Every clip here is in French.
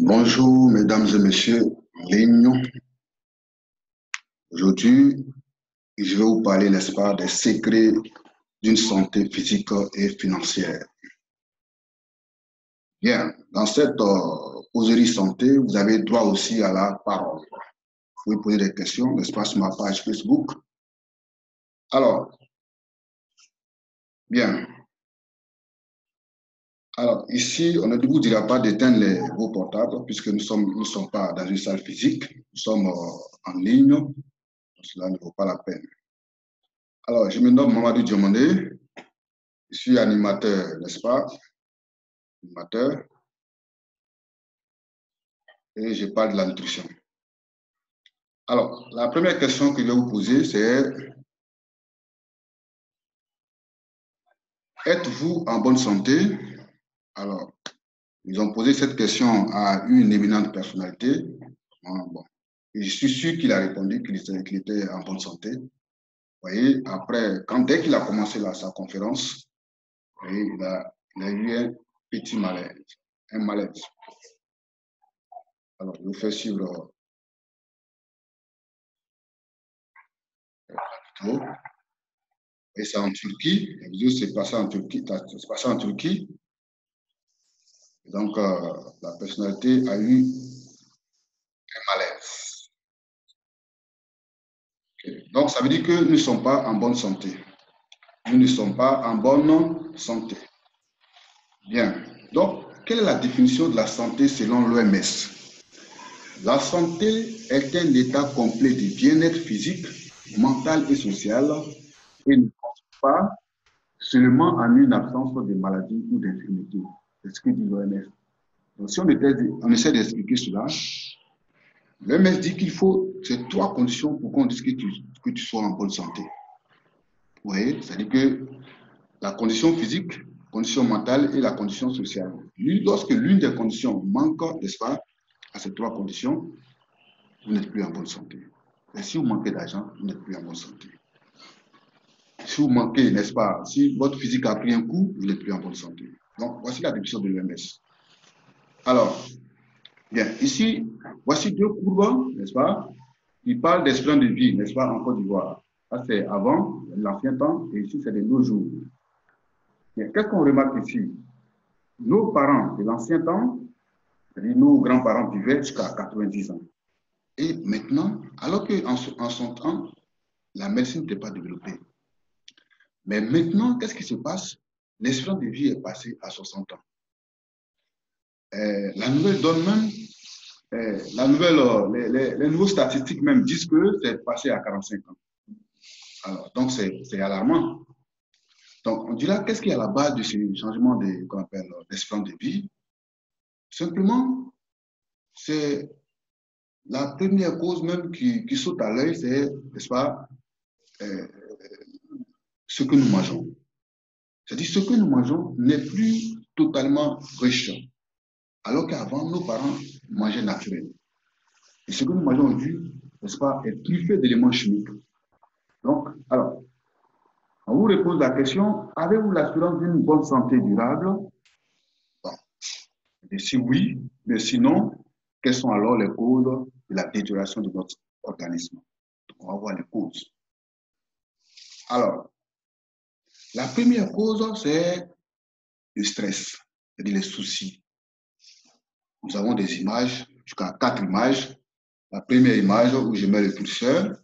Bonjour, mesdames et messieurs en ligne. Aujourd'hui, je vais vous parler, n'est-ce pas, des secrets d'une santé physique et financière. Bien, dans cette causerie santé, vous avez droit aussi à la parole. Vous pouvez poser des questions, n'est-ce pas, sur ma page Facebook. Alors, bien. Alors, ici, on ne vous dira pas d'éteindre vos portables puisque nous ne sommes pas dans une salle physique, nous sommes en ligne, donc cela ne vaut pas la peine. Alors, je me nomme Mamadou Diomandé, je suis animateur, n'est-ce pas? Animateur, et je parle de la nutrition. Alors, la première question que je vais vous poser, c'est êtes-vous en bonne santé? Alors, ils ont posé cette question à une éminente personnalité. Bon. Et je suis sûr qu'il a répondu qu'il était en bonne santé. Vous voyez, après, dès qu'il a commencé sa conférence, vous voyez, il a eu un petit malaise, un malaise. Alors, je vous fais suivre. Et c'est en Turquie. C'est passé en Turquie. C'est passé en Turquie. Et donc, la personnalité a eu un malaise. Okay. Donc, ça veut dire que nous ne sommes pas en bonne santé. Nous ne sommes pas en bonne santé. Bien. Donc, quelle est la définition de la santé selon l'OMS? La santé est un état complet de bien-être physique, mental et social et ne consiste pas seulement en une absence de maladie ou d'infirmité. C'est ce que dit l'OMS. Donc, si on essaie d'expliquer cela, l'OMS dit qu'il faut ces trois conditions pour qu'on dise que tu sois en bonne santé. Vous voyez, c'est-à-dire que la condition physique, la condition mentale et la condition sociale. Lorsque l'une des conditions manque, n'est-ce pas, à ces trois conditions, vous n'êtes plus en bonne santé. Et si vous manquez d'argent, vous n'êtes plus en bonne santé. Si vous manquez, n'est-ce pas, si votre physique a pris un coup, vous n'êtes plus en bonne santé. Donc, voici la définition de l'OMS. Alors, bien, ici, voici deux courbes, n'est-ce pas, qui parlent d'espérance de vie, n'est-ce pas, en Côte d'Ivoire. Ça, c'est avant, l'ancien temps, et ici, c'est de nos jours. Qu'est-ce qu'on remarque ici? Nos parents de l'ancien temps, c'est-à-dire nos grands-parents vivaient jusqu'à 90 ans. Et maintenant, alors qu'en son temps, la médecine n'était pas développée. Mais maintenant, qu'est-ce qui se passe? L'espérance de vie est passée à 60 ans. La nouvelle donne même, les nouveaux statistiques même disent que c'est passé à 45 ans. Alors, donc, c'est alarmant. Donc, on dira, qu'est-ce qui est à la base de ce changement d'espérance de vie? Simplement, c'est la première cause même qui saute à l'œil, c'est, n'est-ce pas, ce que nous mangeons. C'est-à-dire, ce que nous mangeons n'est plus totalement riche. Alors qu'avant, nos parents mangeaient naturel. Et ce que nous mangeons aujourd'hui, n'est-ce pas, est truffé d'éléments chimiques. Donc, alors, on vous repose la question, avez-vous l'assurance d'une bonne santé durable? Bon. Et si oui, mais sinon, quelles sont alors les causes de la détérioration de notre organisme? Donc, on va voir les causes. Alors, la première cause, c'est le stress, c'est-à-dire les soucis. Nous avons des images, jusqu'à 4 images. La première image où je mets le curseur,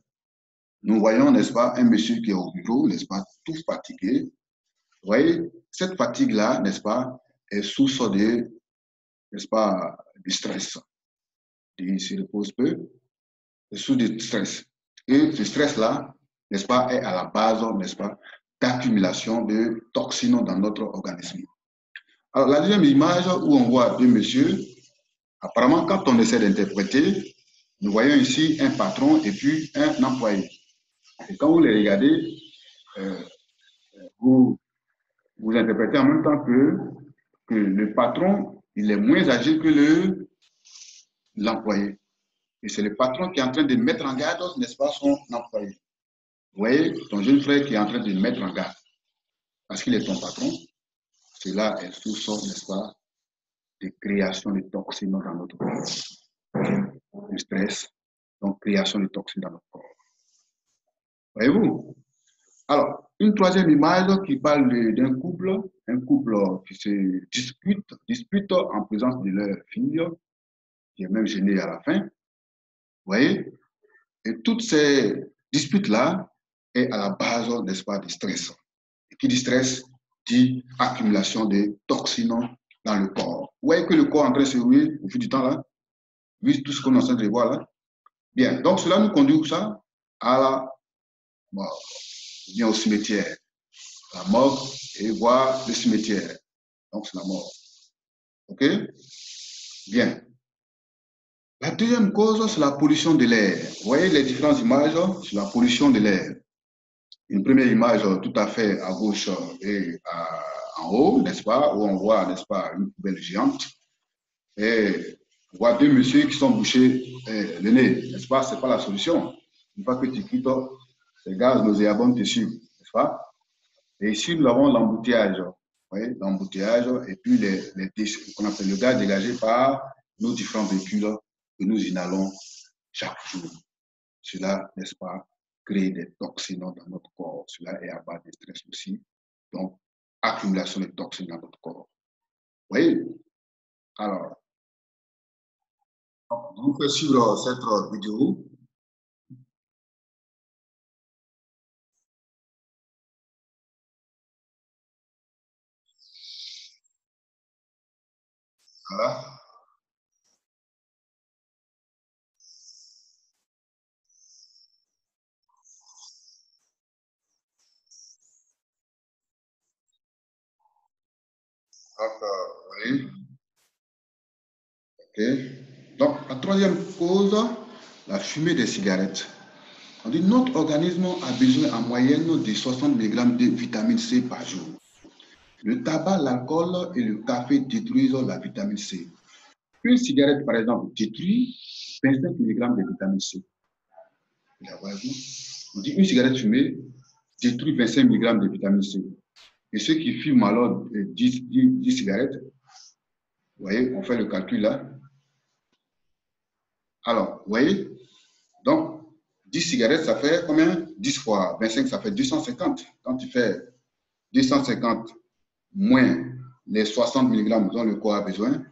nous voyons, n'est-ce pas, un monsieur qui est au bureau, n'est-ce pas, tout fatigué. Vous voyez, cette fatigue-là, n'est-ce pas, est source de, n'est-ce pas, du stress. Il se repose peu, est source de stress. Et ce stress-là, n'est-ce pas, est à la base, n'est-ce pas, d'accumulation de toxines dans notre organisme. Alors, la deuxième image où on voit deux messieurs, apparemment, quand on essaie d'interpréter, nous voyons ici un patron et puis un employé. Et quand vous les regardez, vous interprétez en même temps que le patron, il est moins âgé que l'employé. Et c'est le patron qui est en train de mettre en garde, n'est-ce pas, son employé. Vous voyez, ton jeune frère qui est en train de le mettre en garde. Parce qu'il est ton patron, cela est source, n'est-ce pas, de création de toxines dans notre corps. Le stress, donc création de toxines dans notre corps. Voyez-vous? Alors, une troisième image qui parle d'un couple, un couple qui se dispute en présence de leur fille, qui est même gênée à la fin. Vous voyez? Et toutes ces disputes-là est à la base, n'est-ce pas, du stress. Et qui dit stress, dit accumulation de toxines dans le corps. Vous voyez que le corps est en train de s'évoluer au fil du temps, là, vu tout ce qu'on est en train de voir là. Bien, donc cela nous conduit où ça? À la mort. On vient au cimetière. La mort et voir le cimetière. Donc c'est la mort. OK? Bien. La deuxième cause, c'est la pollution de l'air. Vous voyez les différentes images sur la pollution de l'air. Une première image tout à fait à gauche et en haut, n'est-ce pas, où on voit, n'est-ce pas, une poubelle géante. Et on voit deux messieurs qui sont bouchés le nez, n'est-ce pas? Ce n'est pas la solution. Une fois que tu quittes, les gaz nauséabonds te suivent, n'est-ce pas? Et ici, nous avons l'embouteillage. Vous voyez, l'embouteillage et puis les déchets, qu'on appelle le gaz dégagé par nos différents véhicules que nous inhalons chaque jour. Cela, n'est-ce pas, crée des toxines dans notre corps. Cela est à base de stress aussi. Donc, accumulation de toxines dans notre corps. Vous voyez? Alors, je vous fais suivre cette vidéo. Voilà. Donc, oui. OK. Donc, la troisième cause, la fumée des cigarettes. On dit notre organisme a besoin en moyenne de 60 mg de vitamine C par jour. Le tabac, l'alcool et le café détruisent la vitamine C. Une cigarette, par exemple, détruit 25 mg de vitamine C. On dit une cigarette fumée détruit 25 mg de vitamine C. Et ceux qui fument alors 10 cigarettes, vous voyez, on fait le calcul là. Alors, vous voyez, donc 10 cigarettes, ça fait combien? 10 fois 25, ça fait 250. Quand tu fais 250 moins les 60 mg dont le corps a besoin,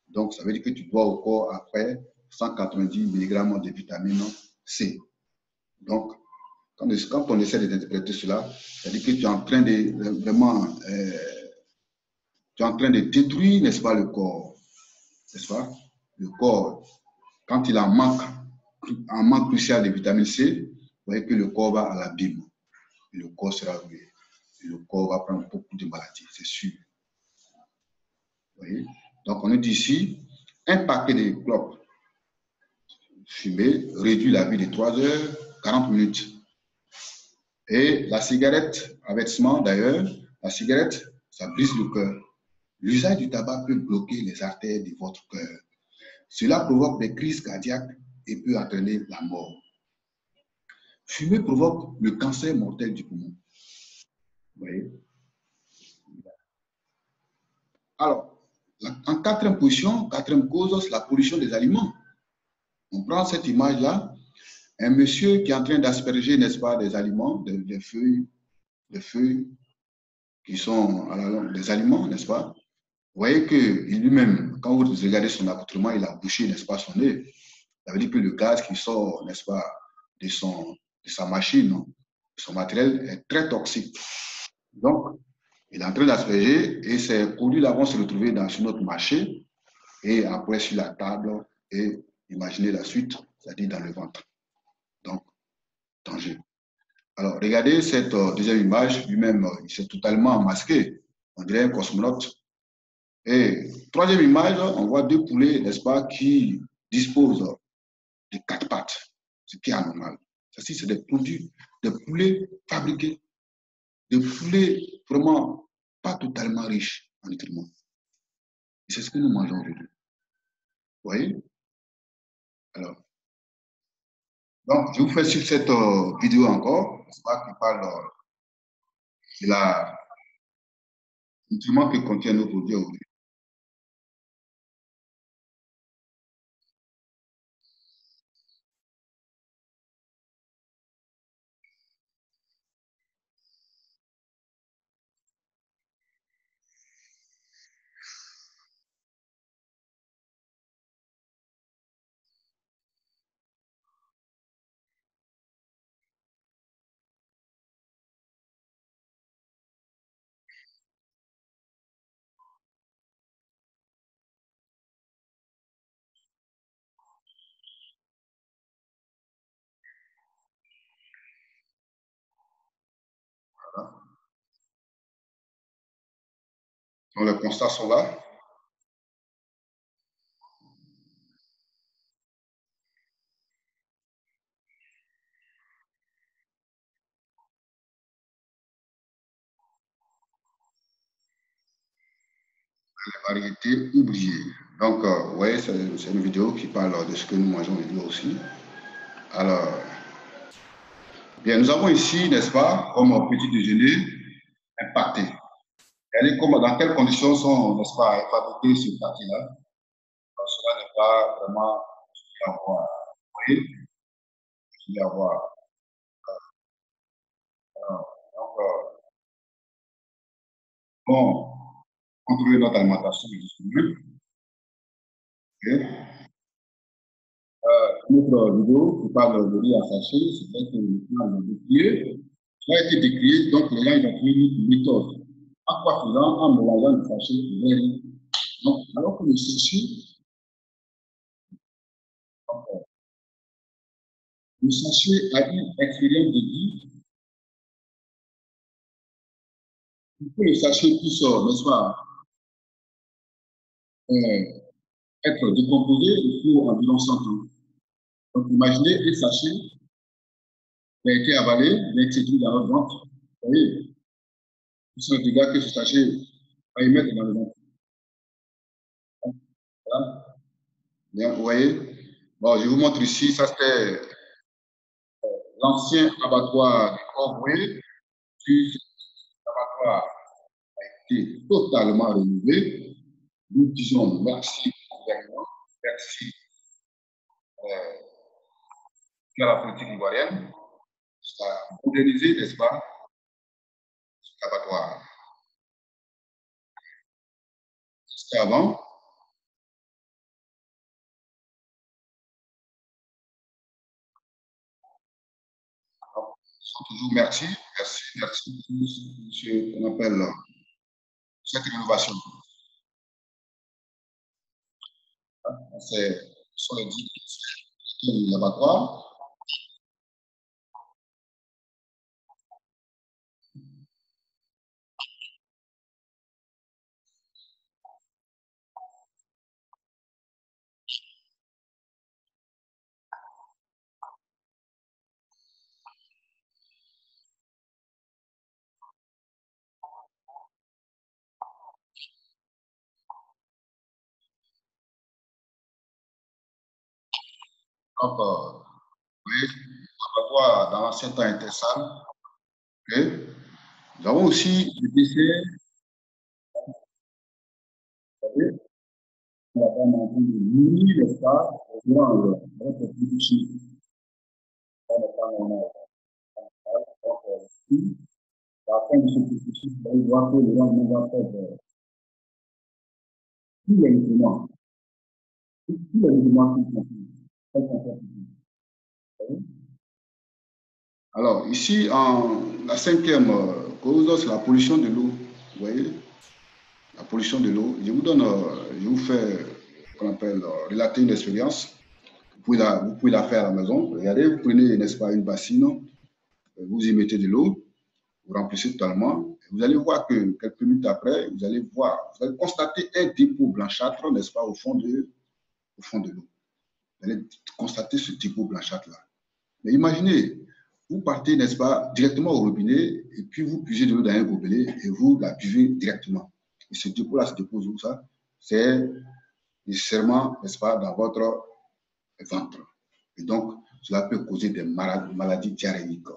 donc ça veut dire que tu dois au corps après 190 mg de vitamine C. Donc, quand on essaie d'interpréter cela, ça veut dire que tu es en train de vraiment, tu es en train de détruire, n'est-ce pas, le corps. N'est-ce pas? Le corps, quand il en manque crucial de vitamine C, vous voyez que le corps va à l'abîme. Et le corps sera ruiné. Et le corps va prendre beaucoup de maladies, c'est sûr. Vous voyez? Donc, on nous dit ici, un paquet de clopes fumées réduit la vie de 3 heures, 40 minutes. Et la cigarette, avertissement d'ailleurs, la cigarette, ça brise le cœur. L'usage du tabac peut bloquer les artères de votre cœur. Cela provoque des crises cardiaques et peut entraîner la mort. Fumer provoque le cancer mortel du poumon. Vous voyez? Alors, en quatrième position, quatrième cause, c'est la pollution des aliments. On prend cette image-là, un monsieur qui est en train d'asperger, n'est-ce pas, des aliments, des feuilles qui sont à la longue, des aliments, n'est-ce pas? Vous voyez que lui-même, quand vous regardez son accoutrement, il a bouché, n'est-ce pas, son nez. Ça veut dire que le gaz qui sort, n'est-ce pas, de sa machine, de son matériel, est très toxique. Donc, il est en train d'asperger et ces produits-là vont se retrouver sur notre marché et après sur la table et imaginez la suite, c'est-à-dire dans le ventre. Donc, danger. Alors, regardez cette deuxième image, lui-même, il s'est totalement masqué. On dirait un cosmonaute. Et troisième image, on voit deux poulets, n'est-ce pas, qui disposent de quatre pattes, ce qui est anormal. Ceci, c'est des produits, des poulets fabriqués, des poulets vraiment pas totalement riches en nutriments. C'est ce que nous mangeons aujourd'hui. Vous voyez? Alors, donc, je vous fais sur cette vidéo encore, n'est-ce pas, qui parle de la nutriments que contient nos produits aujourd'hui. Donc, les constats sont là. Les variétés oubliées. Donc, ouais, c'est une vidéo qui parle de ce que nous mangeons aujourd'hui aussi. Alors, bien, nous avons ici, n'est-ce pas, comme petit déjeuner, un pâté. Regardez dans quelles conditions sont, n'est-ce pas, fabriqués ce pâté-là. Cela n'est pas vraiment avoir. Vous voyez, il y avoir. Donc, bon, contrôler notre alimentation disponible. Okay. Notre vidéo qui parle de riz à sachet, c'est vrai que le plan est décrié. Ça a été décrié, donc les gens ont pris une méthode. En quoi faisant, en mélangeant le sachet et le riz. Donc, alors que le sachet a une expérience de vie, pour que le sachet puisse, n'est-ce pas, être décomposé, il faut environ 100 ans. Donc, imaginez un sachet qui a été avalé, il a été introduit dans notre ventre. Vous voyez, c'est le dégât que ce sachet va y mettre dans le ventre. Voilà. Bien, vous voyez. Bon, je vous montre ici, ça c'était l'ancien abattoir de Corvoué. Puis cet abattoir a été totalement rénové. Nous disons merci au gouvernement, merci à la politique ivoirienne. Ça a modernisé, n'est-ce pas, cet abattoir. C'était avant. Toujours merci, merci, merci, monsieur, on appelle cette rénovation. C'est sur les 10 de l'abattoir. Donc, oui, l'abattoir dans l'ancien temps était sale. Okay. Nous avons aussi des décès. Vous savez, on va pas manger de nuit, n'est-ce pas? On va être plus chic. Ça n'est pas normal. Donc, à la fin de ce processus, vous allez voir que les gens vont faire tous les mouvements. Tous les mouvements qui sont alors, ici, la cinquième cause, c'est la pollution de l'eau. Vous voyez, la pollution de l'eau. Je vous donne, je vous fais, qu'on appelle, relater une expérience. Vous pouvez la faire à la maison. Regardez, vous prenez, n'est-ce pas, une bassine, vous y mettez de l'eau, vous remplissez totalement. Vous allez voir que quelques minutes après, vous allez constater un dépôt blanchâtre, n'est-ce pas, au fond de l'eau. Vous allez constater ce dépôt blanchâtre-là. Mais imaginez, vous partez, n'est-ce pas, directement au robinet, et puis vous puisez de l'eau dans un gobelet, et vous la buvez directement. Et ce dépôt-là se dépose où ça? C'est nécessairement, n'est-ce pas, dans votre ventre. Et donc, cela peut causer des maladies diarrhéiques.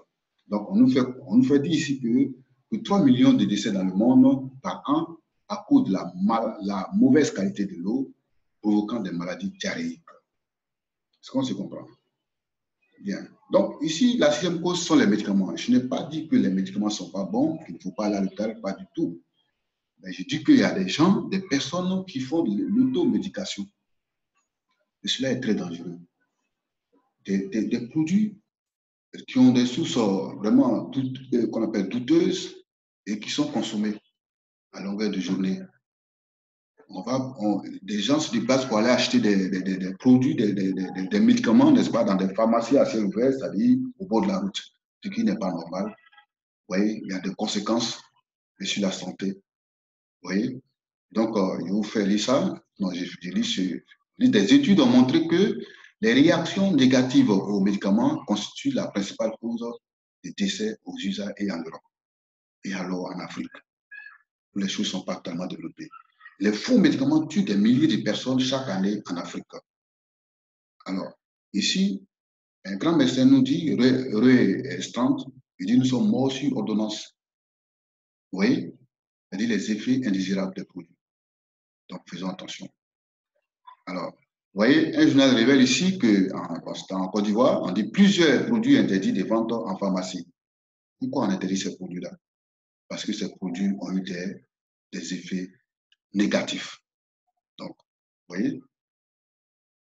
Donc, on nous fait dire ici que 3 millions de décès dans le monde par an à cause de la mauvaise qualité de l'eau provoquant des maladies diarrhéiques. Est-ce qu'on se comprend? Bien. Donc, ici, la sixième cause sont les médicaments. Je n'ai pas dit que les médicaments ne sont pas bons, qu'il ne faut pas aller à l'hôpital, pas du tout. Mais je dis qu'il y a des gens, des personnes qui font de l'automédication. Et cela est très dangereux. Des produits qui ont des sources vraiment qu'on appelle douteuses et qui sont consommés à longueur de journée. Des gens se déplacent pour aller acheter des produits, des médicaments, n'est-ce pas, dans des pharmacies à ciel ouvert, c'est-à-dire au bord de la route, ce qui n'est pas normal. Vous voyez, il y a des conséquences sur la santé. Vous voyez, Donc, je vous fais lire ça. Non, des études ont montré que les réactions négatives aux médicaments constituent la principale cause de décès aux USA et en Europe. Et alors en Afrique, où les choses ne sont pas tellement développées. Les faux médicaments tuent des milliers de personnes chaque année en Afrique. Alors, ici, un grand médecin nous dit, Ray Strand, il dit nous sommes morts sur ordonnance. Vous voyez? Il dit les effets indésirables des produits. Donc, faisons attention. Alors, vous voyez, un journal révèle ici qu'en Côte d'Ivoire, on dit plusieurs produits interdits de vente en pharmacie. Pourquoi on interdit ces produits-là? Parce que ces produits ont eu des effets négatifs. Donc, vous voyez?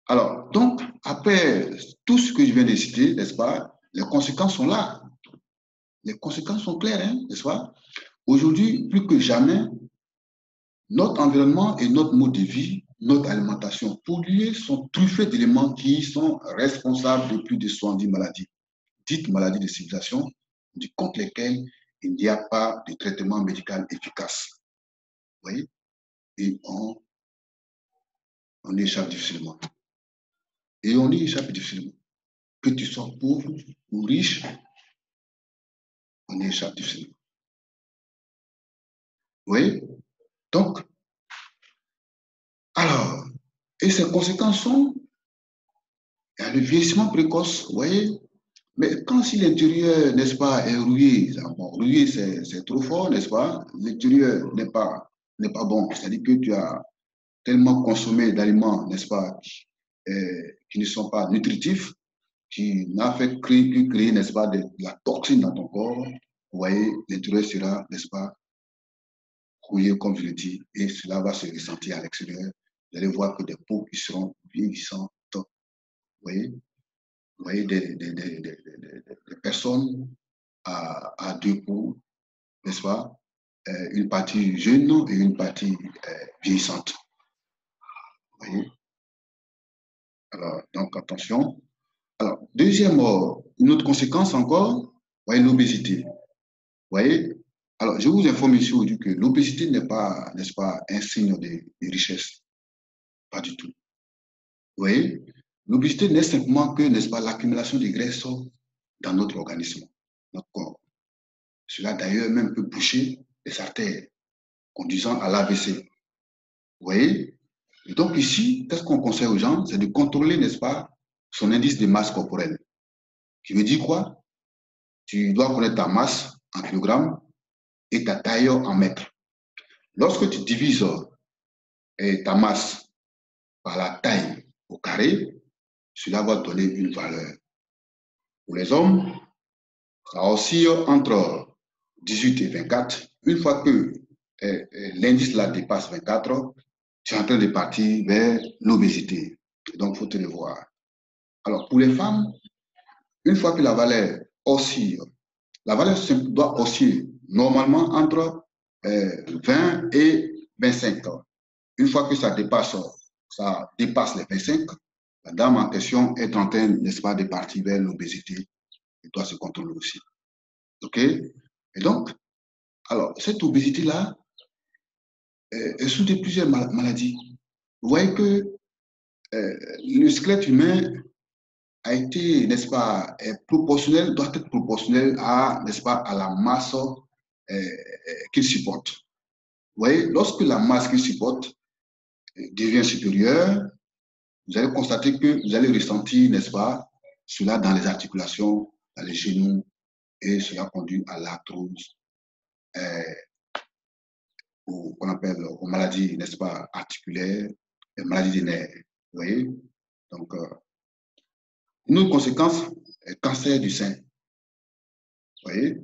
Alors, donc, après tout ce que je viens de citer, n'est-ce pas, les conséquences sont là. Les conséquences sont claires, hein, n'est-ce pas? Aujourd'hui, plus que jamais, notre environnement et notre mode de vie, notre alimentation polluée sont truffés d'éléments qui sont responsables de plus de 70 maladies, dites maladies de civilisation, contre lesquelles il n'y a pas de traitement médical efficace. Vous voyez? Et on échappe difficilement. Et on y échappe difficilement. Que tu sois pauvre ou riche, on y échappe difficilement. Vous voyez? Donc, alors, et ces conséquences sont, il y a le vieillissement précoce, vous voyez? Mais quand si l'intérieur, n'est-ce pas, est rouillé, bon, rouillé c'est trop fort, n'est-ce pas? L'intérieur n'est pas bon. C'est-à-dire que tu as tellement consommé d'aliments, n'est-ce pas, qui ne sont pas nutritifs, qui n'a fait que créer, n'est-ce pas, de la toxine dans ton corps. Vous voyez, l'intérieur sera, n'est-ce pas, rouillé, comme je le dis, et cela va se ressentir à l'extérieur. Vous allez voir que des peaux qui seront vieillissantes. Vous voyez des personnes à deux peaux, n'est-ce pas? Une partie jeune et une partie vieillissante. Vous voyez? Alors, donc attention. Alors, deuxième, une autre conséquence encore, vous voyez, l'obésité. Vous voyez? Alors, je vous informe ici aujourd'hui que l'obésité n'est pas, n'est-ce pas, un signe de richesse. Pas du tout. Vous voyez? L'obésité n'est simplement que, n'est-ce pas, l'accumulation de graisse dans notre organisme, notre corps. Cela d'ailleurs même peut boucher les artères, conduisant à l'AVC. Vous voyez? Et donc ici, qu'est-ce qu'on conseille aux gens? C'est de contrôler, n'est-ce pas, son indice de masse corporelle. Qui veut dire quoi? Tu dois connaître ta masse en kilogrammes et ta taille en mètres. Lorsque tu divises ta masse par la taille au carré, cela va donner une valeur. Pour les hommes, ça oscille entre 18 et 24. Une fois que l'indice là dépasse 24, tu es en train de partir vers l'obésité. Donc, il faut te le voir. Alors, pour les femmes, une fois que la valeur oscille, la valeur doit osciller normalement entre 20 et 25. Une fois que ça dépasse les 25, la dame en question est en train, n'est-ce pas, de partir vers l'obésité. Elle doit se contrôler aussi. OK? Et donc, alors, cette obésité-là est sous de plusieurs maladies. Vous voyez que le squelette humain a été, n'est-ce pas, proportionnel, doit être proportionnel à, n'est-ce pas, à la masse qu'il supporte. Vous voyez, lorsque la masse qu'il supporte devient supérieure, vous allez constater que vous allez ressentir, n'est-ce pas, cela dans les articulations, dans les genoux, et cela conduit à l'arthrose, qu'on appelle aux maladies, n'est-ce pas, articulaires, les maladies des nerfs. Vous voyez? Donc, une autre conséquence, le cancer du sein. Vous voyez?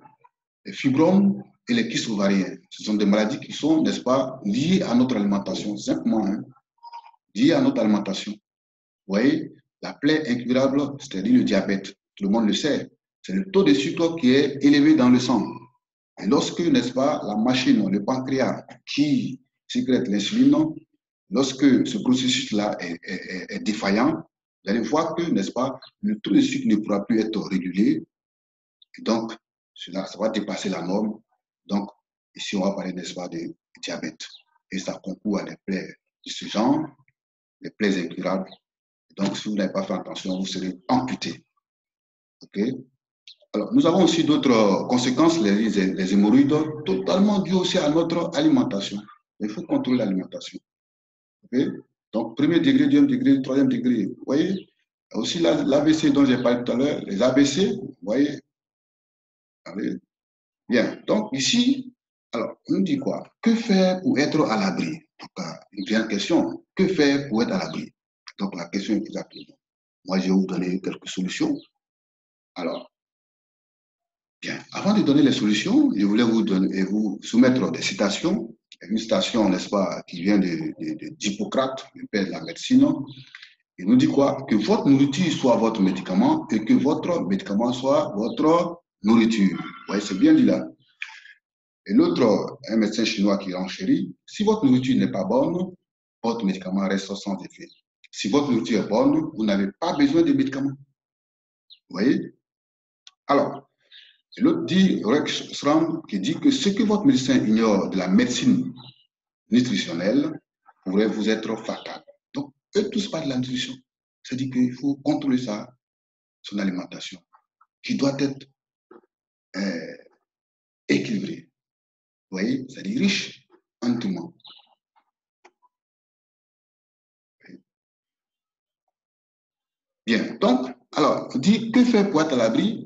Les fibromes et les kystes ovariens, ce sont des maladies qui sont, n'est-ce pas, liées à notre alimentation, simplement, hein, liées à notre alimentation. Vous voyez, la plaie incurable, c'est-à-dire le diabète, tout le monde le sait, c'est le taux de sucre qui est élevé dans le sang. Et lorsque, n'est-ce pas, la machine, le pancréas qui sécrète l'insuline, lorsque ce processus-là est défaillant, vous allez voir que, n'est-ce pas, le taux de sucre ne pourra plus être régulé. Et donc, ça va dépasser la norme. Donc, ici, on va parler, n'est-ce pas, de diabète. et ça concourt à des plaies de ce genre, des plaies incurables. Donc, si vous n'avez pas fait attention, vous serez amputé. OK? Alors, nous avons aussi d'autres conséquences, les hémorroïdes, totalement dues aussi à notre alimentation. Il faut contrôler l'alimentation. Okay? Donc, premier degré, deuxième degré, troisième degré. Vous voyez? Aussi l'AVC dont j'ai parlé tout à l'heure, les ABC, vous voyez? Allez. Bien. Donc, ici, alors, on dit quoi? Que faire pour être à l'abri? Donc, une grande question. Que faire pour être à l'abri? Donc, la question est exactement. Moi, je vais vous donner quelques solutions. Alors, bien, avant de donner les solutions, je voulais vous donner et vous soumettre des citations. Une citation, n'est-ce pas, qui vient d'Hippocrate, le père de la médecine. Il nous dit quoi? Que votre nourriture soit votre médicament et que votre médicament soit votre nourriture. Vous voyez, c'est bien dit là. Et l'autre, un médecin chinois qui renchérit, si votre nourriture n'est pas bonne, votre médicament reste sans effet. Si votre nourriture est bonne, vous n'avez pas besoin de médicaments. Vous voyez? Alors, l'autre dit, Rex Sram, qui dit que ce que votre médecin ignore de la médecine nutritionnelle pourrait vous être fatal. Donc, eux tous parlent de la nutrition. C'est-à-dire qu'il faut contrôler ça, son alimentation, qui doit être équilibrée. Vous voyez? C'est-à-dire riche en nutriments. Bien, donc, alors, on dit que faire pour être à l'abri?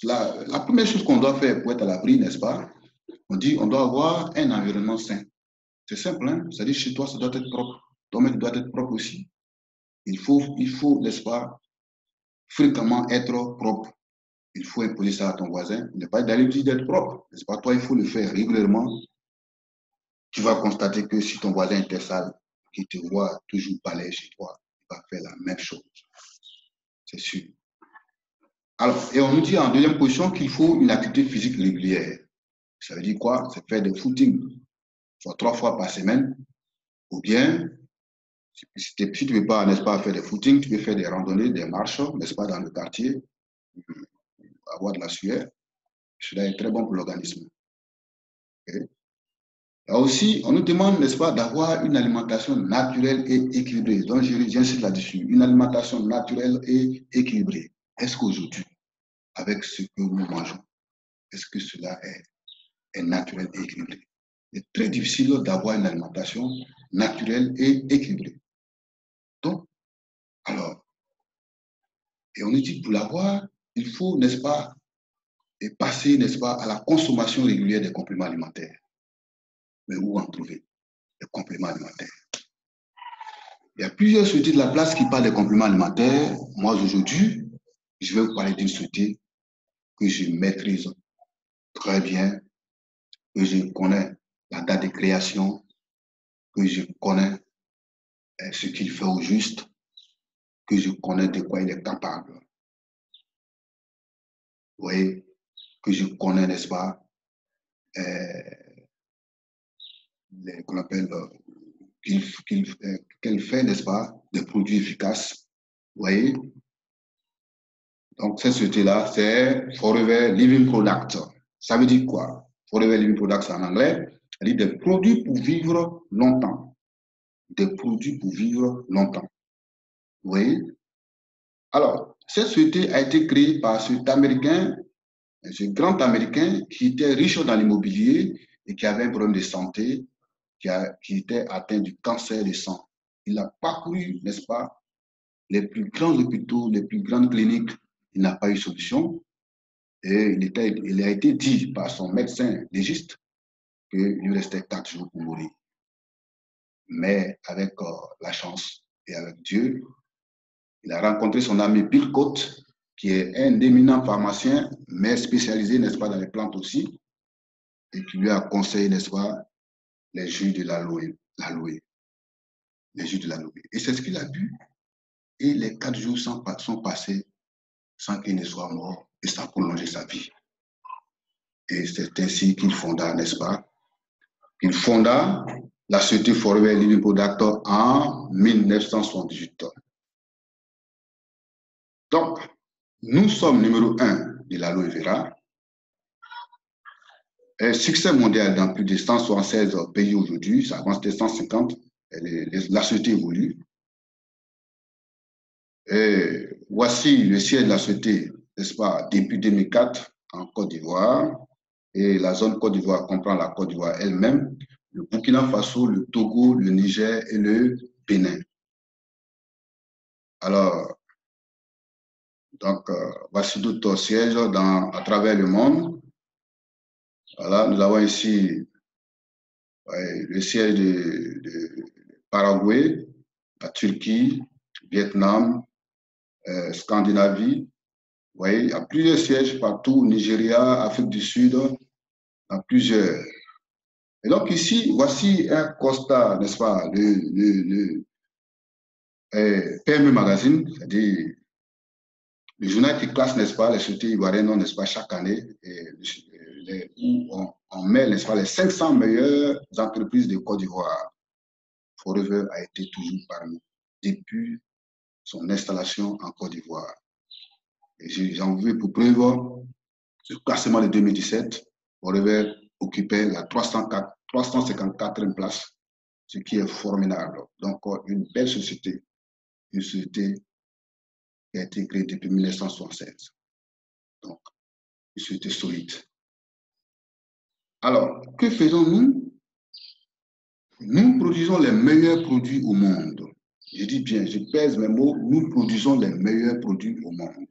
La première chose qu'on doit faire pour être à l'abri, n'est-ce pas? On dit on doit avoir un environnement sain. C'est simple, hein? C'est-à-dire chez toi, ça doit être propre. Toi-même, doit être propre aussi. Il faut, n'est-ce pas, fréquemment être propre. Il faut imposer ça à ton voisin. Il n'est pas d'aller lui dire d'être propre. N'est-ce pas? Toi, il faut le faire régulièrement. Tu vas constater que si ton voisin était sale, qu'il te voit toujours balayer chez toi, il va faire la même chose. C'est sûr. Alors, et on nous dit en deuxième position qu'il faut une activité physique régulière. Ça veut dire quoi? C'est faire des footings, soit 3 fois par semaine, ou bien, si tu ne veux pas, n'est-ce pas, faire des footings, tu peux faire des randonnées, des marches, n'est-ce pas, dans le quartier, avoir de la sueur. Cela est très bon pour l'organisme. Okay? Là aussi, on nous demande, n'est-ce pas, d'avoir une alimentation naturelle et équilibrée. Donc, j'insiste là-dessus. Une alimentation naturelle et équilibrée. Est-ce qu'aujourd'hui, avec ce que nous mangeons, est-ce que cela est naturel et équilibré? C'est très difficile d'avoir une alimentation naturelle et équilibrée. Donc, alors, et on nous dit pour l'avoir, il faut, n'est-ce pas, passer, n'est-ce pas, à la consommation régulière des compléments alimentaires. Mais où en trouver des compléments alimentaires? Il y a plusieurs sociétés de la place qui parlent des compléments alimentaires. Moi, aujourd'hui, je vais vous parler d'une société que je maîtrise très bien, que je connais la date de création, que je connais ce qu'il fait au juste, que je connais de quoi il est capable. Vous voyez, que je connais, n'est-ce pas, qu'on appelle, qu'elle fait, n'est-ce pas, des produits efficaces. Vous voyez? Donc, cette société-là, c'est Forever Living Products. Ça veut dire quoi? Forever Living Products en anglais, ça dit des produits pour vivre longtemps. Des produits pour vivre longtemps. Vous voyez? Alors, cette société a été créée par cet Américain, ce grand Américain qui était riche dans l'immobilier et qui avait un problème de santé, qui était atteint du cancer du sang. Il a parcouru, n'est-ce pas, les plus grands hôpitaux, les plus grandes cliniques. Il n'a pas eu solution. Et il a été dit par son médecin légiste qu'il lui restait 4 jours pour mourir. Mais avec la chance et avec Dieu, il a rencontré son ami Bill Cotte, qui est un éminent pharmacien, mais spécialisé, n'est-ce pas, dans les plantes aussi, et qui lui a conseillé, n'est-ce pas, les jus de l'aloe. Les jus de l'aloe. Et c'est ce qu'il a bu. Et les 4 jours sont passés sans qu'il ne soit mort, et ça a prolongé sa vie. Et c'est ainsi qu'il fonda, n'est-ce pas? Il fonda la société Forever Living Products en 1978. Donc, nous sommes numéro 1 de l'aloe vera. Succès mondial dans plus de 176 pays aujourd'hui, ça avance de 150, la société évolue. Et voici le siège de la société, n'est-ce pas, depuis 2004 en Côte d'Ivoire. Et la zone Côte d'Ivoire comprend la Côte d'Ivoire elle-même, le Burkina Faso, le Togo, le Niger et le Bénin. Alors, donc, voici d'autres sièges à travers le monde. Voilà, nous avons ici le siège de Paraguay, la Turquie, Vietnam, Scandinavie. Vous voyez, il y a plusieurs sièges partout, Nigeria, Afrique du Sud, il y a plusieurs. Et donc ici, voici un constat, n'est-ce pas, PME Magazine, c'est-à-dire le journal qui classe, n'est-ce pas, les sociétés ivoiriennes, n'est-ce pas, chaque année, où on met, n'est-ce pas, les 500 meilleures entreprises de Côte d'Ivoire. Forever a été toujours parmi depuis son installation en Côte d'Ivoire. Et j'en veux pour preuve, ce classement de 2017, Forever occupait la 354e place, ce qui est formidable. Donc, une belle société, une société qui a été créée depuis 1976. Donc, une société solide. Alors, que faisons-nous? Nous produisons les meilleurs produits au monde. Je dis bien, je pèse mes mots, nous produisons les meilleurs produits au monde.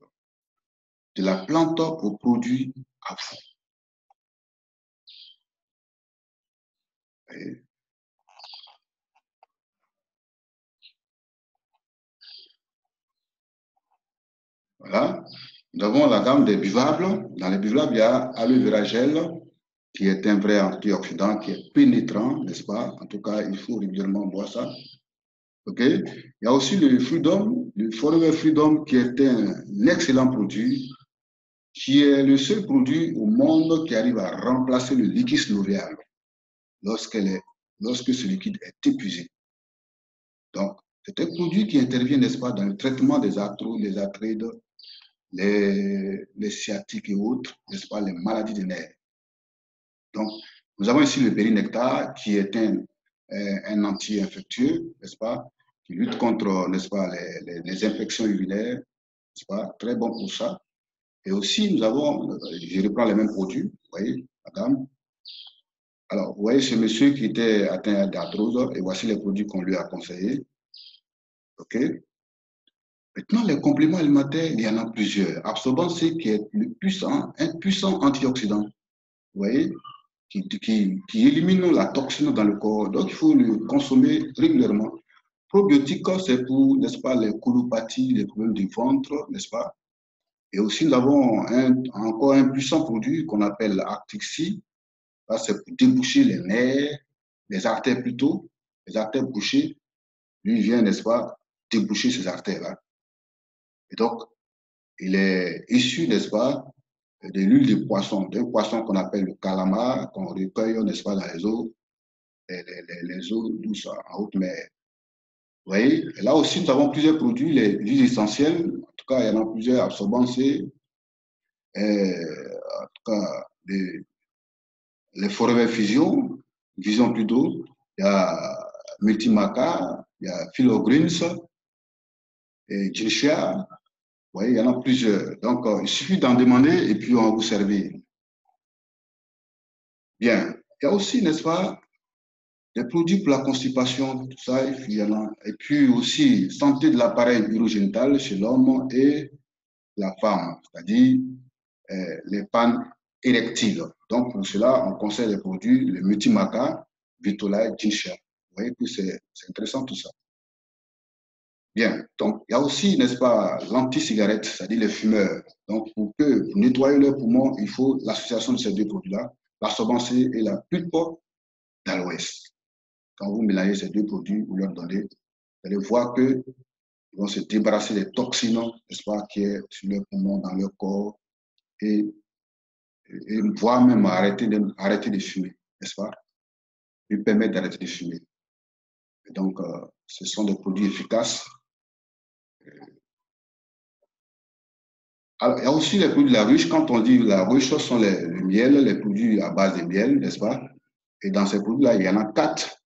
De la plante au produit à vous. Et voilà. Nous avons la gamme des buvables. Dans les buvables, il y a aloe vera gel, qui est un vrai antioxydant, qui est pénétrant, n'est-ce pas? En tout cas, il faut régulièrement boire ça. OK? Il y a aussi le Freedom, le Forever Freedom, qui est un excellent produit, qui est le seul produit au monde qui arrive à remplacer le liquide L'Oréal lorsque ce liquide est épuisé. Donc, c'est un produit qui intervient, n'est-ce pas, dans le traitement des arthroses, les arthrites, les sciatiques et autres, n'est-ce pas, les maladies des nerfs. Donc, nous avons ici le bérinectar qui est un anti-infectieux, n'est-ce pas, qui lutte contre, n'est-ce pas, les infections urinaires, n'est-ce pas, très bon pour ça. Et aussi, nous avons, je reprends les mêmes produits, vous voyez, madame. Alors, vous voyez ce monsieur qui était atteint d'arthrose, et voici les produits qu'on lui a conseillés. OK? Maintenant, les compléments alimentaires, il y en a plusieurs. Absorbant C qui est un puissant antioxydant, vous voyez, qui élimine la toxine dans le corps. Donc, il faut le consommer régulièrement. Probiotique, c'est pour, n'est-ce pas, les colopathies, les problèmes du ventre, n'est-ce pas? Et aussi, nous avons encore un puissant produit qu'on appelle Actixi. Ça, c'est pour déboucher les nerfs, les artères plutôt, les artères bouchées. Lui, il vient, n'est-ce pas, déboucher ces artères-là. Et donc, il est issu, n'est-ce pas, de l'huile de poisson, d'un poisson qu'on appelle le calamar, qu'on recueille, n'est-ce pas, dans les eaux, les eaux douces en haute mer. Vous voyez, et là aussi, nous avons plusieurs produits, les huiles essentielles, en tout cas, il y en a plusieurs, absorbants C, en tout cas, les Forever Fusion, Vision plutôt, il y a Multimaca, il y a Philogreens et Ginshia. Vous voyez, il y en a plusieurs. Donc, il suffit d'en demander et puis on va vous servir. Bien. Il y a aussi, n'est-ce pas, des produits pour la constipation, tout ça, il y en a. Et puis aussi, santé de l'appareil urogénital chez l'homme et la femme, c'est-à-dire les pannes érectiles. Donc, pour cela, on conseille les produits, le Multimaca, Vitola, Ginshia. Vous voyez que c'est intéressant tout ça. Bien, donc il y a aussi, n'est-ce pas, l'anti-cigarette, c'est-à-dire les fumeurs. Donc, pour nettoyer leurs poumons, il faut l'association de ces deux produits-là, l'absorbance et la pulpe d'aloès. Quand vous mélangez ces deux produits, vous leur donnez, vous allez voir qu'ils vont se débarrasser des toxines, n'est-ce pas, qui est sur leurs poumons, dans leur corps, et voire même arrêter de fumer, n'est-ce pas, lui permettre d'arrêter de fumer. Et donc, ce sont des produits efficaces Alors, il y a aussi les produits de la ruche. Quand on dit la ruche, ce sont le miel, les produits à base de miel, n'est-ce pas? Et dans ces produits-là, il y en a quatre.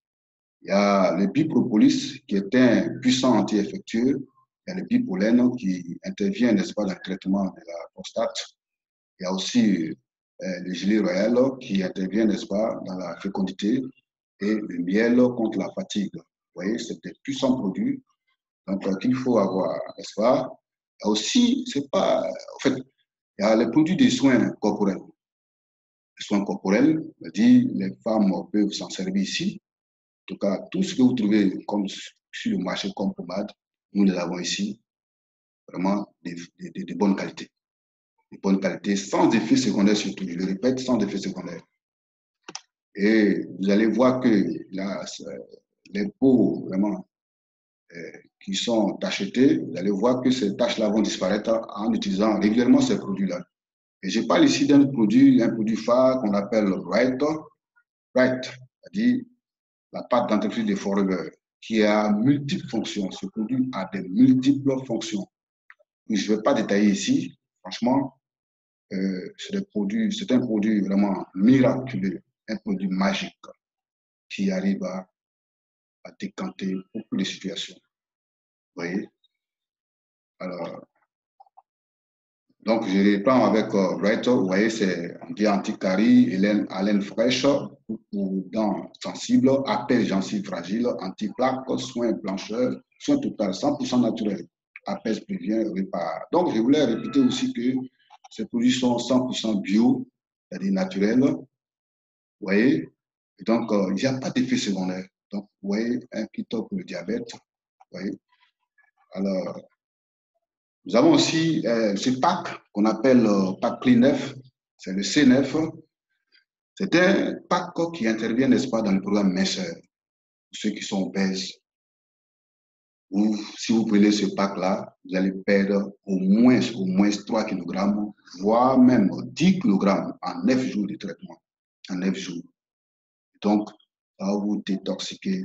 Il y a le bipropolis, qui est un puissant anti-infectieux. Il y a le bipolène qui intervient, n'est-ce pas, dans le traitement de la prostate. Il y a aussi le gilet royal qui intervient, n'est-ce pas, dans la fécondité et le miel contre la fatigue. Vous voyez, c'est des puissants produits donc qu'il faut avoir, n'est-ce pas? Il y a aussi, c'est pas, en fait, il y a les produits des soins corporels. Les soins corporels, dit les femmes peuvent s'en servir ici. En tout cas, tout ce que vous trouvez comme sur le marché comme pommade, nous les avons ici, vraiment de bonne qualité. De bonne qualité, sans effet secondaire surtout, je le répète, sans effet secondaire. Et vous allez voir que là, les peaux vraiment qui sont achetés, vous allez voir que ces taches-là vont disparaître en utilisant régulièrement ces produits-là. Et je parle ici d'un produit phare qu'on appelle Bright, Bright, c'est-à-dire la pâte dentifrice de Forever, qui a multiples fonctions. Ce produit a des multiples fonctions. Je ne vais pas détailler ici. Franchement, c'est un produit vraiment miraculeux, un produit magique qui arrive à décanter beaucoup de situations. Vous voyez? Alors, donc, je reprends avec Bright. Vous voyez, c'est anti-carie, haleine fraîche, pour dents sensibles, appel gencives fragiles, anti-plaques, soins blancheur, soins total, 100% naturel. Apaise, prévient, répare. Donc, je voulais répéter aussi que ces produits sont 100% bio, c'est-à-dire naturels. Vous voyez? Et donc, il n'y a pas d'effet secondaire. Donc, vous voyez, un kit pour le diabète. Vous voyez? Alors, nous avons aussi ce pack qu'on appelle pack Clean 9, c'est le C9. C'est un pack qui intervient, n'est-ce pas, dans le programme minceur. Pour ceux qui sont obèses, si vous prenez ce pack-là, vous allez perdre au moins 3 kg, voire même 10 kg en 9 jours de traitement. En 9 jours. Donc, ça va vous détoxiquer.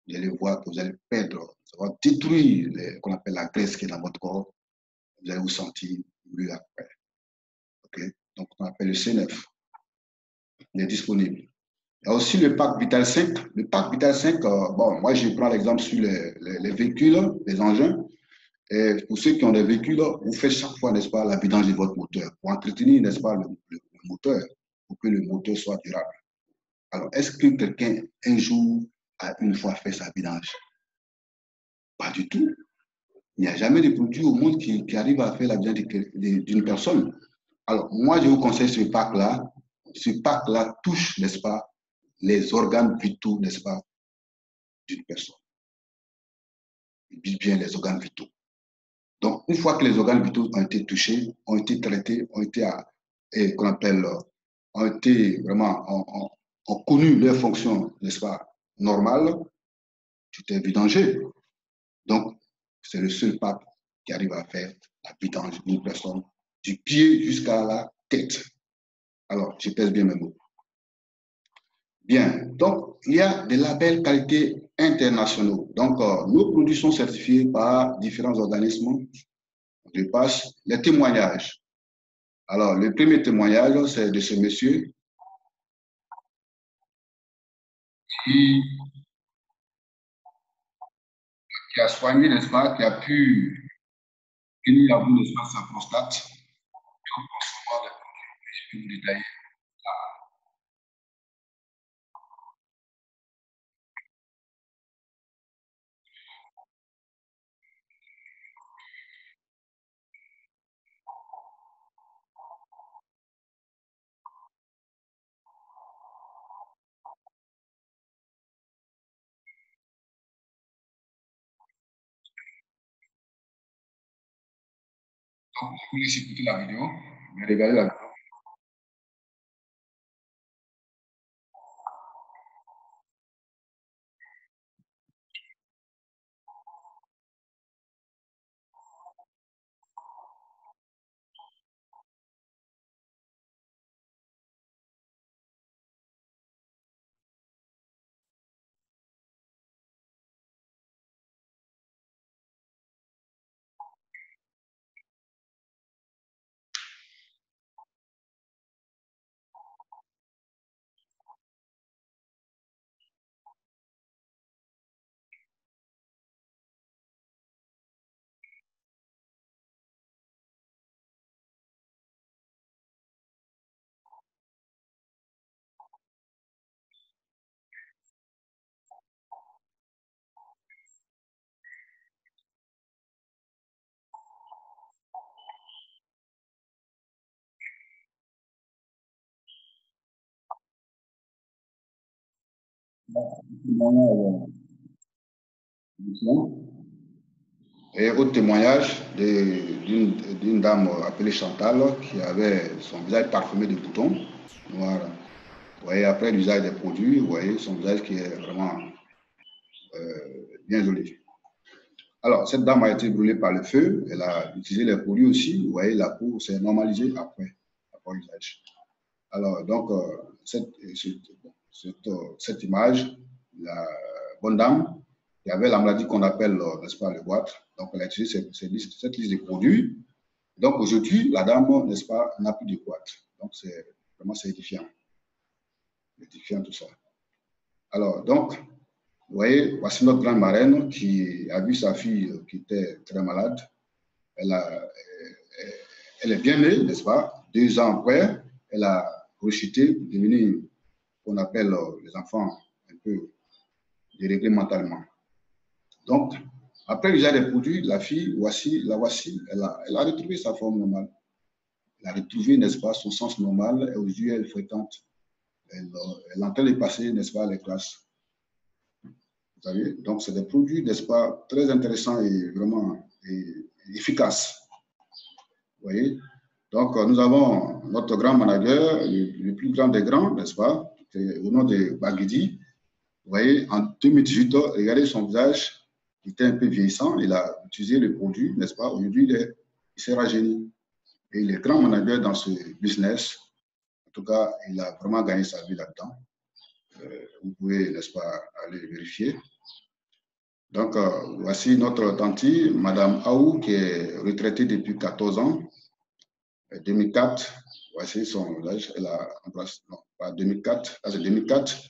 Vous allez voir que vous allez perdre, ça va détruire ce qu'on appelle la graisse qui est dans votre corps. Vous allez vous sentir mieux après. Okay? Donc, on appelle le C9. Il est disponible. Il y a aussi le pack Vital 5. Le pack Vital 5, bon, moi, je prends l'exemple sur les véhicules, les engins. Et pour ceux qui ont des véhicules, vous faites chaque fois, n'est-ce pas, la vidange de votre moteur pour entretenir, n'est-ce pas, le moteur, pour que le moteur soit durable. Alors, est-ce que quelqu'un, un jour, a une fois fait sa vidange? Pas du tout. Il n'y a jamais de produit au monde qui arrive à faire la vidange d'une personne. Alors, moi, je vous conseille ce pack-là. Ce pack-là touche, n'est-ce pas, les organes vitaux, n'est-ce pas, d'une personne. Il vise bien les organes vitaux. Donc, une fois que les organes vitaux ont été touchés, ont été traités, qu'on appelle, ont été vraiment, ont connu leur fonction, n'est-ce pas, normale, tu t'es vidangé. Donc, c'est le seul pape qui arrive à faire la vidange d'une personne du pied jusqu'à la tête. Alors, je pèse bien mes mots. Bien, donc il y a des labels qualité internationaux. Donc, nos produits sont certifiés par différents organismes. Je passe les témoignages. Alors, le premier témoignage, c'est de ce monsieur qui, qui a soigné, n'est-ce pas, qui a pu finir à bout, n'est-ce pas, sa prostate. Donc, je peux vous détailler. Donc, je vous laisse écouter la vidéo. Regardez la vidéo. Et au témoignage d'une dame appelée Chantal qui avait son visage parfumé de boutons noirs. Vous voyez, après l'usage des produits, vous voyez son visage qui est vraiment bien joli. Alors, cette dame a été brûlée par le feu, elle a utilisé les produits aussi, vous voyez, la peau s'est normalisée après l'usage. Alors, donc, cette image, la bonne dame qui avait la maladie qu'on appelle, n'est-ce pas, le goitre, donc elle a utilisé cette liste de produits. Donc, aujourd'hui, la dame, n'est-ce pas, n'a plus de goitre. Donc, c'est vraiment édifiant. Édifiant tout ça. Alors, donc, vous voyez, voici notre grande marraine qui a vu sa fille qui était très malade. Elle est bien née, n'est-ce pas? 2 ans après, elle a rechuté pour devenir qu'on appelle les enfants un peu déréglés mentalement. Donc, après l'usage des produits, la fille, elle a retrouvé sa forme normale. Elle a retrouvé, n'est-ce pas, son sens normal et aujourd'hui, elle fréquente. Elle est en train de passer, n'est-ce pas, les classes. Vous savez, donc c'est des produits, n'est-ce pas, très intéressants et vraiment efficaces. Vous voyez? Donc, nous avons notre grand manager, le plus grand des grands, n'est-ce pas, au nom de Baguidi. Vous voyez, en 2018, regardez son visage, il était un peu vieillissant, il a utilisé le produit, n'est-ce pas? Aujourd'hui, il s'est rajeuni. Et il est grand manager dans ce business. En tout cas, il a vraiment gagné sa vie là-dedans. Vous pouvez, n'est-ce pas, aller vérifier. Donc, voici notre tante, Madame Aou, qui est retraitée depuis 14 ans. 2004, voici son âge, elle a en place, non, pas 2004, c'est 2004.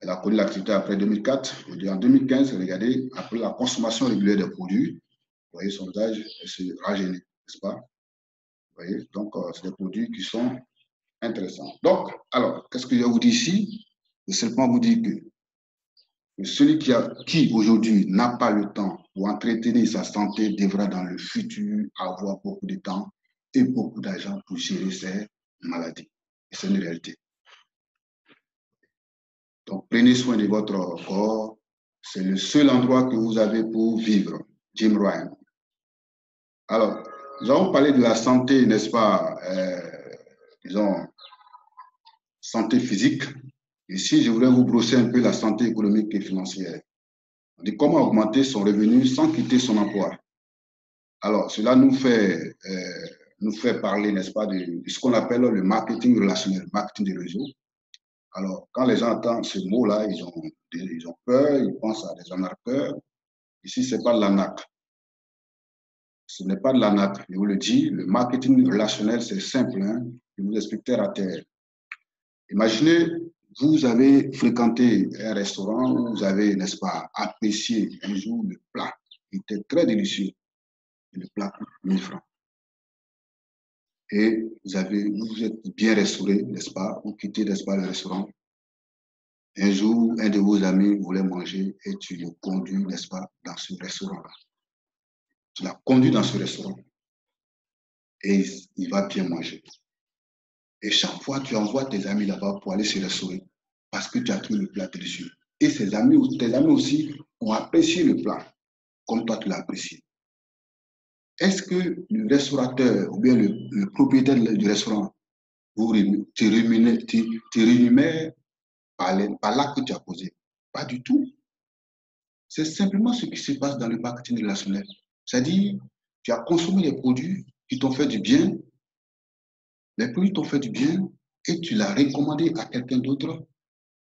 Elle a connu l'activité après 2004. Et en 2015, regardez, après la consommation régulière des produits, vous voyez son âge, elle s'est rajeunit, n'est-ce pas? Vous voyez, donc, c'est des produits qui sont intéressants. Donc, alors, qu'est-ce que je vous dis ici? Je vais simplement vous dire que celui qui aujourd'hui n'a pas le temps pour entretenir sa santé devra dans le futur avoir beaucoup de temps et beaucoup d'argent pour gérer ses maladies. Et c'est une réalité. Donc, prenez soin de votre corps. C'est le seul endroit que vous avez pour vivre. Jim Ryan. Alors, nous avons parlé de la santé, n'est-ce pas, disons, santé physique. Ici, je voulais vous brosser un peu la santé économique et financière. On dit comment augmenter son revenu sans quitter son emploi. Alors, cela nous fait parler, n'est-ce pas, de ce qu'on appelle le marketing relationnel, marketing de réseau. Alors, quand les gens entendent ce mot-là, ils ont peur, ils pensent à des arnaqueurs. Ici, ce n'est pas de l'arnaque. Ce n'est pas de l'arnaque. Je vous le dis, le marketing relationnel, c'est simple. Hein? Je vous explique terre à terre. Imaginez, vous avez fréquenté un restaurant où vous avez, n'est-ce pas, apprécié un jour le plat. Il était très délicieux. Le plat coûte 1000 francs. Et vous êtes bien restauré, n'est-ce pas? Vous quittez, n'est-ce pas, le restaurant. Un jour, un de vos amis voulait manger et tu le conduis, n'est-ce pas, dans ce restaurant-là. Tu l'as conduit dans ce restaurant et il va bien manger. Et chaque fois, tu envoies tes amis là-bas pour aller se restaurer parce que tu as trouvé le plat délicieux. Et tes amis aussi ont apprécié le plat comme toi tu l'as apprécié. Est-ce que le restaurateur ou bien le propriétaire du restaurant te rémunère par l'acte que tu as posé? Pas du tout. C'est simplement ce qui se passe dans le marketing relationnel. C'est-à-dire, tu as consommé des produits qui t'ont fait du bien, les produits t'ont fait du bien et tu l'as recommandé à quelqu'un d'autre.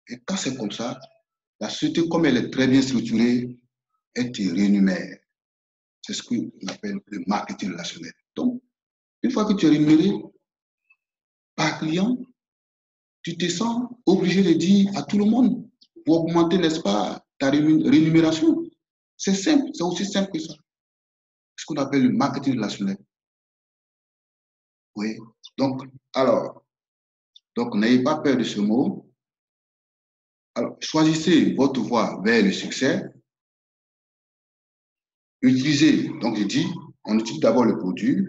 Et quand c'est comme ça, la société, comme elle est très bien structurée, elle te rémunère. C'est ce qu'on appelle le marketing relationnel. Donc, une fois que tu es rémunéré par client, tu te sens obligé de dire à tout le monde pour augmenter, n'est-ce pas, ta rémunération. C'est simple, c'est aussi simple que ça. Ce qu'on appelle le marketing relationnel. Oui. Donc, n'ayez pas peur de ce mot. Alors, choisissez votre voie vers le succès. Utilisez, donc je dis, on utilise d'abord le produit,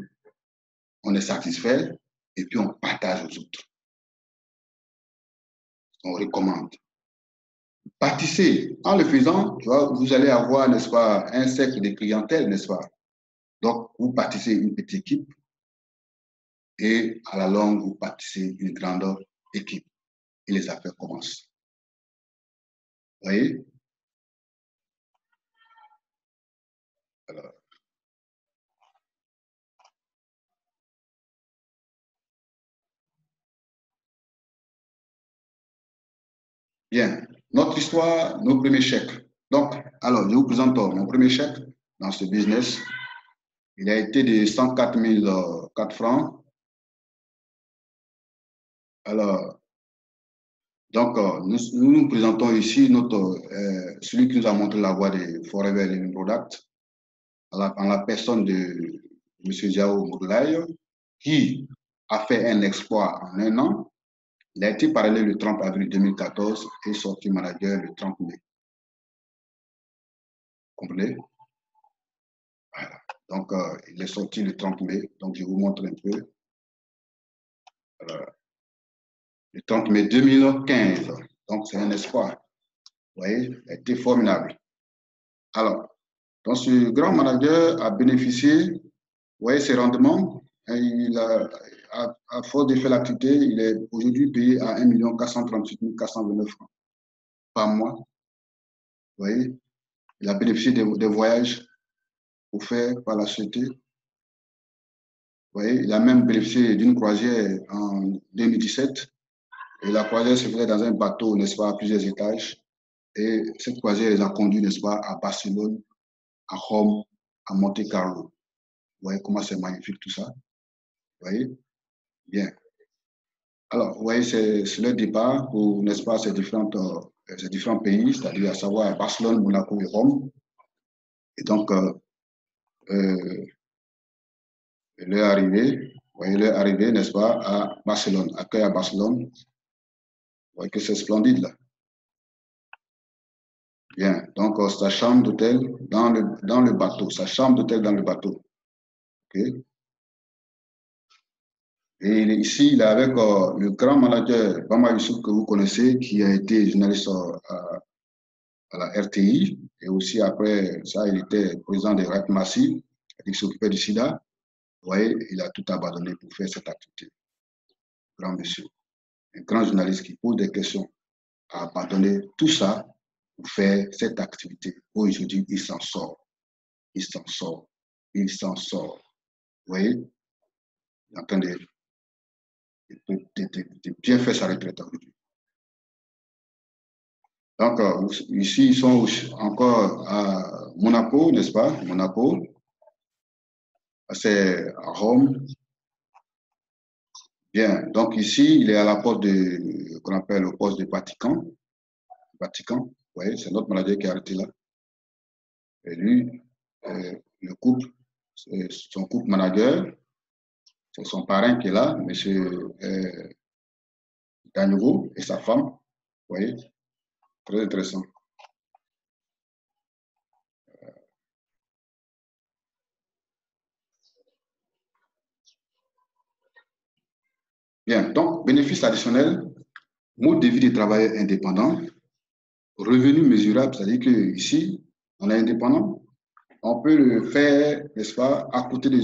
on est satisfait, et puis on partage aux autres. On recommande. Pâtissez. En le faisant, tu vois, vous allez avoir, n'est-ce pas, un cercle de clientèle, n'est-ce pas? Donc, vous pâtissez une petite équipe et à la longue, vous pâtissez une grande équipe et les affaires commencent. Vous voyez? Alors, bien. Notre histoire, nos premiers chèques. Donc, alors, je vous présente mon premier chèque dans ce business. Il a été de 104 4 francs. Alors, donc, nous présentons ici celui qui nous a montré la voie de Forever Living Product en la personne de M. Jao Moudlaï, qui a fait un exploit en un an. Il a été parallèle le 30 avril 2014 et sorti manager le 30 mai. Comprenez? Voilà. Donc, il est sorti le 30 mai. Donc, je vous montre un peu. Le 30 mai 2015. Donc, c'est un espoir. Vous voyez, il a été formidable. Alors, donc ce grand manager a bénéficié, vous voyez, ses rendements. Il a, à force de faire l'activité, il est aujourd'hui payé à 1 438 429 francs par mois. Vous voyez, il a bénéficié des voyages offerts par la société. Vous voyez, il a même bénéficié d'une croisière en 2017. Et la croisière se faisait dans un bateau, n'est-ce pas, à plusieurs étages. Et cette croisière les a conduits, n'est-ce pas, à Barcelone, à Rome, à Monte-Carlo. Vous voyez comment c'est magnifique tout ça? Vous voyez? Bien. Alors, vous voyez, c'est le départ pour, n'est-ce pas, ces différents pays, c'est-à-dire à savoir Barcelone, Monaco et Rome. Et donc, leur arrivée, vous voyez, leur arrivée, n'est-ce pas, à Barcelone, accueil à Barcelone. Vous voyez que c'est splendide là. Bien. Donc, sa chambre d'hôtel dans le bateau, sa chambre d'hôtel dans le bateau. OK? Et ici, il est avec le grand manager Bama Youssouf que vous connaissez, qui a été journaliste à la RTI. Et aussi, après ça, il était président de Rap Massif, il s'occupait du SIDA. Vous voyez, il a tout abandonné pour faire cette activité. Grand monsieur. Un grand journaliste qui pose des questions a abandonné tout ça pour faire cette activité. Aujourd'hui, il s'en sort. Il s'en sort. Il s'en sort. Vous voyez, il est en train de bien faire sa retraite aujourd'hui. Donc, ici, ils sont encore à Monaco, n'est-ce pas? Monaco, c'est à Rome. Bien, donc ici, il est à la poste qu'on appelle le poste de Vatican. Vatican, vous voyez, c'est notre manager qui est arrêté là. Et lui, le couple, son couple manager, c'est son parrain qui est là, M. Gagnogo et sa femme. Vous voyez, très intéressant. Bien, donc, bénéfice additionnel, mode de vie des travailleurs indépendants, revenu mesurable, c'est-à-dire qu'ici, on est indépendant, on peut le faire, n'est-ce pas, à côté de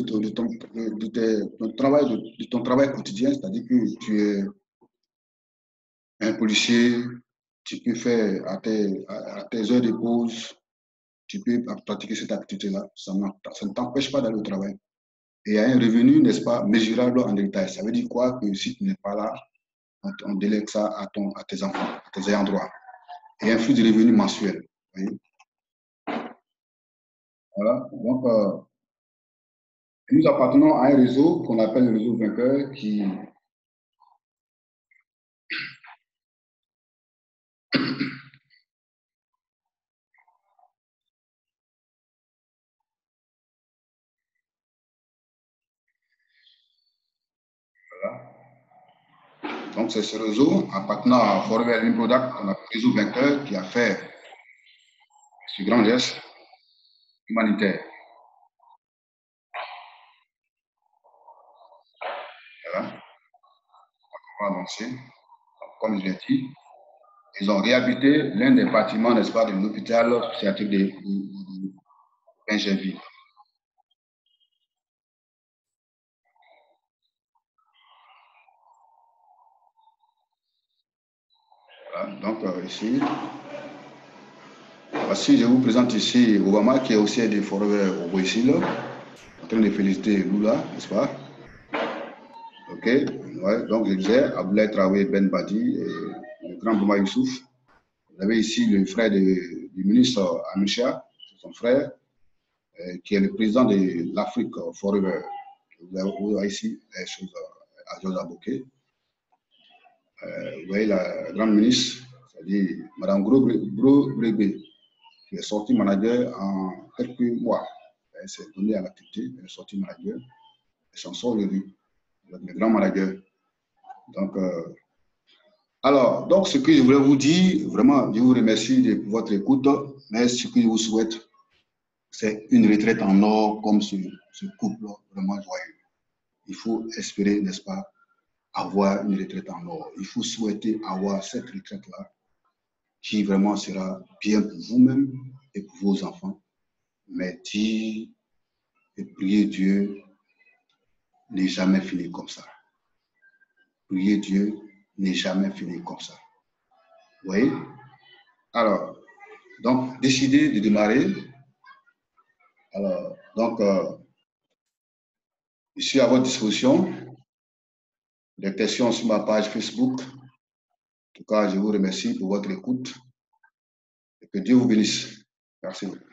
ton travail quotidien, c'est-à-dire que tu es un policier, tu peux faire à tes heures de pause, tu peux pratiquer cette activité-là, ça ne t'empêche pas d'aller au travail. Et il y a un revenu, n'est-ce pas, mesurable en détail. Ça veut dire quoi? Que si tu n'es pas là, on délègue ça à tes enfants, à tes ayants droit. Et un flux de revenus mensuel. Vous voyez. Voilà. Donc, nous appartenons à un réseau qu'on appelle le réseau vainqueur qui, donc c'est ce réseau appartenant à Forever Living Product, qu'on appelle le réseau vainqueur, qui a fait ce grand geste humanitaire. Voilà. On va avancer. Comme je l'ai dit, Ils ont réhabilité l'un des bâtiments, n'est-ce pas, de l'hôpital psychiatrique de Pingenville. Voilà, donc, ici, voici, je vous présente ici Obama, qui est aussi des forêts au Brésil, en train de féliciter Lula, n'est-ce pas? Ok, ouais, donc je disais, Abdoulaye Traoré Ben Badi et le grand Bouma Youssouf. Vous avez ici le frère du ministre Amisha, son frère, qui est le président de l'Afrique Forever. Vous avez ici les choses à Georges Aboké. Vous voyez la grande ministre, c'est-à-dire Mme Gros Brébé, qui est sortie manager en quelques mois. Elle s'est donnée à l'activité, elle est sortie manager, elle s'en sort aujourd'hui, le grand manager. Donc, alors, donc, ce que je voulais vous dire, vraiment, je vous remercie de votre écoute, mais ce que je vous souhaite, c'est une retraite en or comme ce couple vraiment joyeux. Il faut espérer, n'est-ce pas, avoir une retraite en or. Il faut souhaiter avoir cette retraite-là qui vraiment sera bien pour vous-même et pour vos enfants. Mais dire et prier Dieu n'est jamais fini comme ça. Prier Dieu n'est jamais fini comme ça. Vous voyez? Alors, donc, décidez de démarrer. Alors, donc, je suis à votre disposition. Des questions sur ma page Facebook. En tout cas, je vous remercie pour votre écoute et que Dieu vous bénisse. Merci beaucoup.